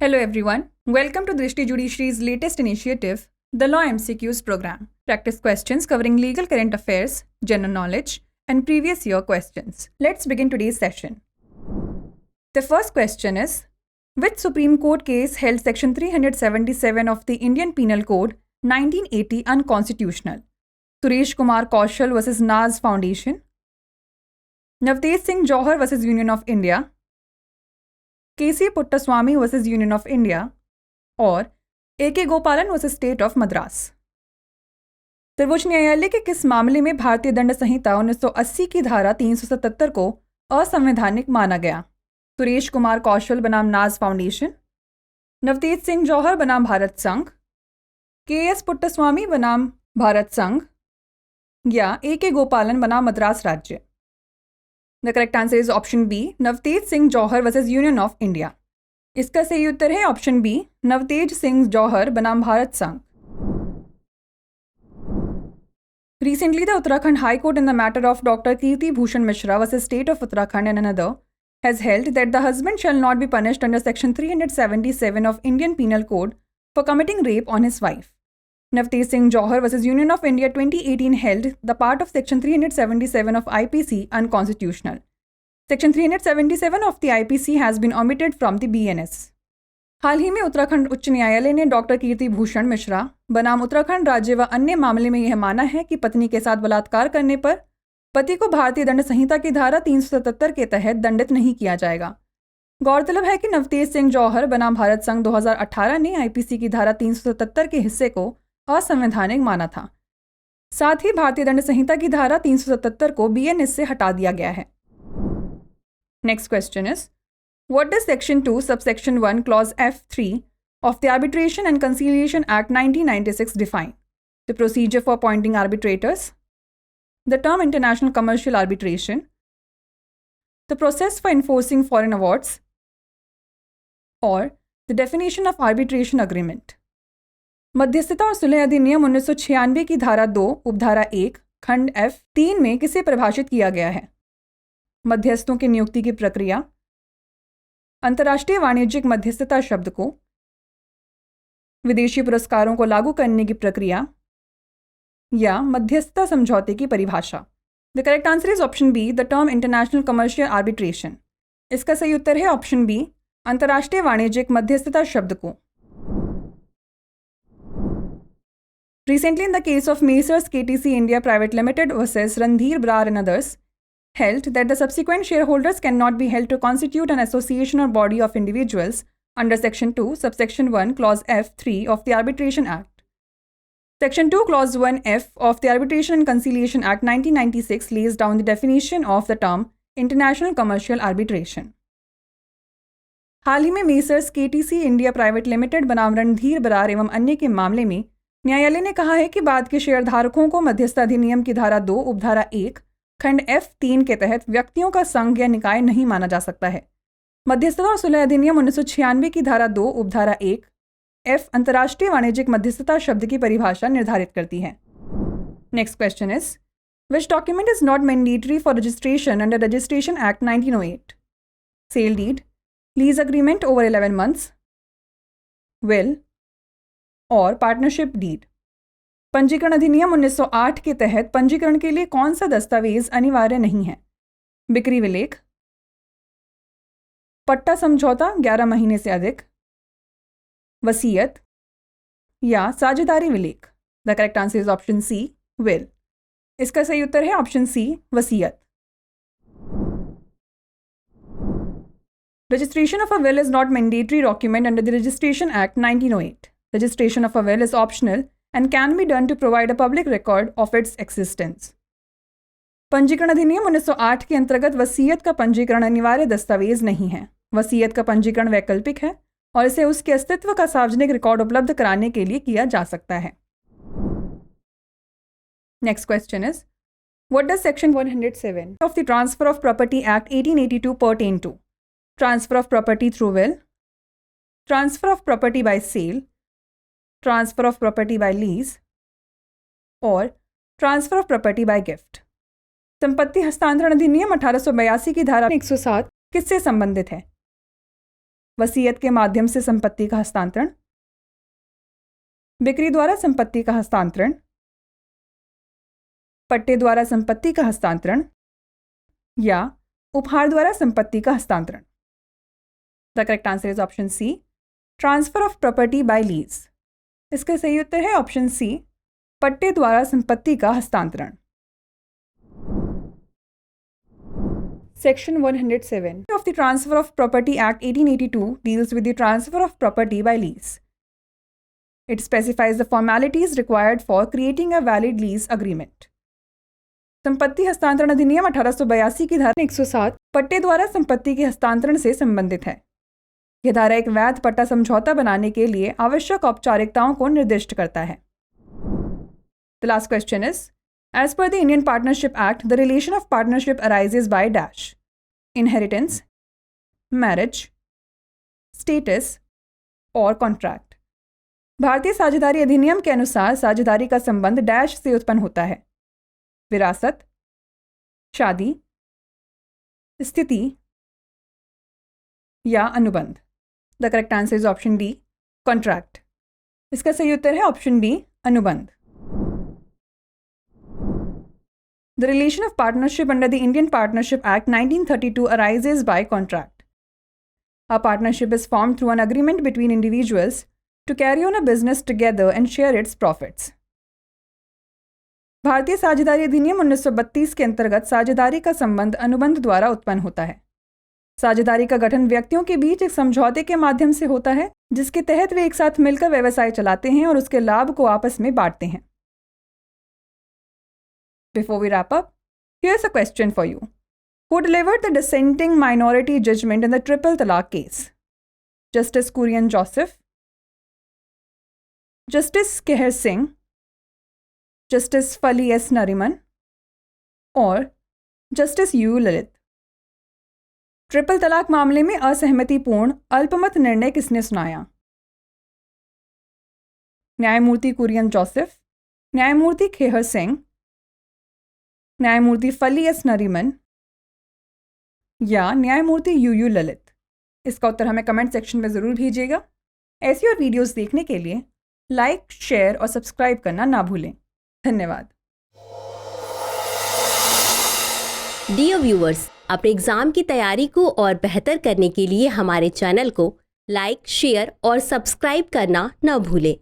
Hello everyone, welcome to Drishti Judiciary's latest initiative, the Law MCQs program. Practice questions covering legal current affairs, general knowledge, and previous year questions. Let's begin today's session. The first question is, which Supreme Court case held Section 377 of the Indian Penal Code 1980 unconstitutional? Suresh Kumar Kaushal vs. Naz Foundation, Navtej Singh Johar vs. Union of India, KC Puttaswamy vs. Union of India और AK गोपालन vs. State of Madras। सर्वोच्च न्यायालय के किस मामले में भारतीय दंड संहिता 1980 की धारा 377 को असंवैधानिक माना गया? सुरेश कुमार कौशल बनाम नाज फाउंडेशन, नवतेज सिंह जौहर बनाम भारत संघ, KS पुट्टास्वामी बनाम भारत संघ या AK गोपालन बनाम मद्रास राज्य? The correct answer is option B, Navtej Singh Johar versus union of India. इसका सही उत्तर है ऑप्शन बी, नवतेज सिंह जौहर बनाम भारत संघ। Recently, the Uttarakhand High Court in the matter of Dr. Kirti Bhushan Mishra versus State of Uttarakhand and another has held that the husband shall not be punished under Section 377 of Indian Penal Code for committing rape on his wife. Navtej Singh Johar vs. Union of India 2018 held the part of Section 377 of IPC unconstitutional. Section 377 of the IPC has been omitted from the BNS. हाल ही में उत्तराखंड उच्च न्यायालय ने doctor कीर्ति भूषण मिश्रा बनाम उत्तराखंड राज्य व अन्य मामले में यह माना है कि पत्नी के साथ बलात्कार करने पर पति को भारतीय दंड संहिता की धारा 377 के तहत दंडित नहीं किया जाएगा। गौरतलब है कि नवतेज सिंह जौहर बनाम भारत संघ 2018 ने IPC की धारा 377 के हिस्से को असंवैधानिक माना था। साथ ही भारतीय दंड संहिता की धारा 377 को BNS से हटा दिया गया है। Next question is, what does section 2 subsection 1 clause F3 of the Arbitration and Conciliation Act 1996 define? The procedure for appointing arbitrators, the term international commercial arbitration, the process for enforcing foreign awards, or the definition of arbitration agreement? मध्यस्थता और सुलह अधिनियम 1996 की धारा 2 उपधारा 1 खंड F3 में किसे परिभाषित किया गया है? मध्यस्थों की नियुक्ति की प्रक्रिया, अंतर्राष्ट्रीय वाणिज्यिक मध्यस्थता शब्द को, विदेशी पुरस्कारों को लागू करने की प्रक्रिया या मध्यस्थता समझौते की परिभाषा? The correct answer is option B, the term international commercial arbitration. इसका सही उत्तर है ऑप्शन बी, अंतर्राष्ट्रीय वाणिज्यिक मध्यस्थता शब्द को। Recently, in the case of Messrs KTC India Private Limited versus Randhir Brar and others, held that the subsequent shareholders cannot be held to constitute an association or body of individuals under Section 2, subsection 1, clause F3 of the Arbitration Act. Section 2, clause 1F of the Arbitration and Conciliation Act 1996 lays down the definition of the term international commercial arbitration. हाल ही में Messrs KTC India Private Limited बनाम रणधीर बरार एवं अन्य के मामले में न्यायालय ने कहा है कि बाद के शेयरधारकों को मध्यस्थ अधिनियम की धारा 2 उपधारा 1 खंड F3 के तहत व्यक्तियों का संघ या निकाय नहीं माना जा सकता है। मध्यस्थता और सुलह अधिनियम 1996 की धारा 2 उपधारा 1 F अंतर्राष्ट्रीय वाणिज्यिक मध्यस्थता शब्द की परिभाषा निर्धारित करती है। Next question is, which document is not mandatory for registration under registration act 1908? Sale deed, lease agreement over 11 months, will और पार्टनरशिप डीड? पंजीकरण अधिनियम 1908 के तहत पंजीकरण के लिए कौन सा दस्तावेज अनिवार्य नहीं है? बिक्री विलेख, पट्टा समझौता 11 महीने से अधिक, वसीयत या साझेदारी विलेख? The correct answer is option C, will. इसका सही उत्तर है ऑप्शन सी, वसीयत। Registration of a will is not mandatory document under the Registration Act 1908. Registration of a will is optional and can be done to provide a public record of its existence. पंजीकरण अधिनियम 1908 के अंतर्गत वसीयत का पंजीकरण अनिवार्य दस्तावेज नहीं है। वसीयत का पंजीकरण वैकल्पिक है और इसे उसके अस्तित्व का सार्वजनिक रिकॉर्ड उपलब्ध कराने के लिए किया जा सकता है। Next question is, what does section 107 of the Transfer of Property Act 1882 pertain to? Transfer of property through will, transfer of property by sale, transfer of property by lease और transfer of property by gift? संपत्ति हस्तांतरण अधिनियम 1882 की धारा 107 किससे संबंधित है? वसीयत के माध्यम से संपत्ति का हस्तांतरण, बिक्री द्वारा संपत्ति का हस्तांतरण, पट्टे द्वारा संपत्ति का हस्तांतरण या उपहार द्वारा संपत्ति का हस्तांतरण। The correct answer is option C, transfer of property by lease. इसका सही उत्तर है ऑप्शन सी, पट्टे द्वारा संपत्ति का हस्तांतरण। Section 107 of the Transfer of Property Act 1882 deals with the transfer of property by lease. It specifies the formalities required for creating a valid lease agreement. संपत्ति हस्तांतरण अधिनियम 1882 की धारा 107 पट्टे द्वारा संपत्ति के हस्तांतरण से संबंधित है। यह धारा एक वैध पट्टा समझौता बनाने के लिए आवश्यक औपचारिकताओं को निर्दिष्ट करता है। The last question is, as per the Indian Partnership Act, the relation of partnership arises by dash: inheritance, marriage, status और contract. भारतीय साझेदारी अधिनियम के अनुसार साझेदारी का संबंध डैश से उत्पन्न होता है: विरासत, शादी, स्थिति या अनुबंध। The correct answer is option D, contract. इसका सही उत्तर है ऑप्शन डी, अनुबंध। The relation of partnership under the Indian Partnership Act 1932 arises by contract. A partnership is formed through an agreement between individuals to carry on a business together and share its profits. भारतीय साझेदारी अधिनियम 1932 के अंतर्गत साझेदारी का संबंध अनुबंध द्वारा उत्पन्न होता है। साझेदारी का गठन व्यक्तियों के बीच एक समझौते के माध्यम से होता है, जिसके तहत वे एक साथ मिलकर व्यवसाय चलाते हैं और उसके लाभ को आपस में बांटते हैं। Before we wrap up, here's a question for you. Who delivered the dissenting minority judgment in the Triple Talaq case? Justice Kurian Joseph, Justice Kehar Singh, Justice Fali S. Nariman, or Justice U. Lalit? Triple तलाक मामले में असहमतिपूर्ण अल्पमत निर्णय किसने सुनाया? न्यायमूर्ति कुरियन जोसेफ, न्यायमूर्ति खेहर सिंह, न्यायमूर्ति फली एस नरीमन या न्यायमूर्ति यू ललित? इसका उत्तर हमें कमेंट सेक्शन में ज़रूर भेजिएगा। ऐसी और वीडियोस देखने के लिए लाइक, शेयर और सब्सक्राइब करना ना भूलें। धन्यवाद। डियर व्यूअर्स, अपने एग्जाम की तैयारी को और बेहतर करने के लिए हमारे चैनल को लाइक, शेयर और सब्सक्राइब करना न भूलें।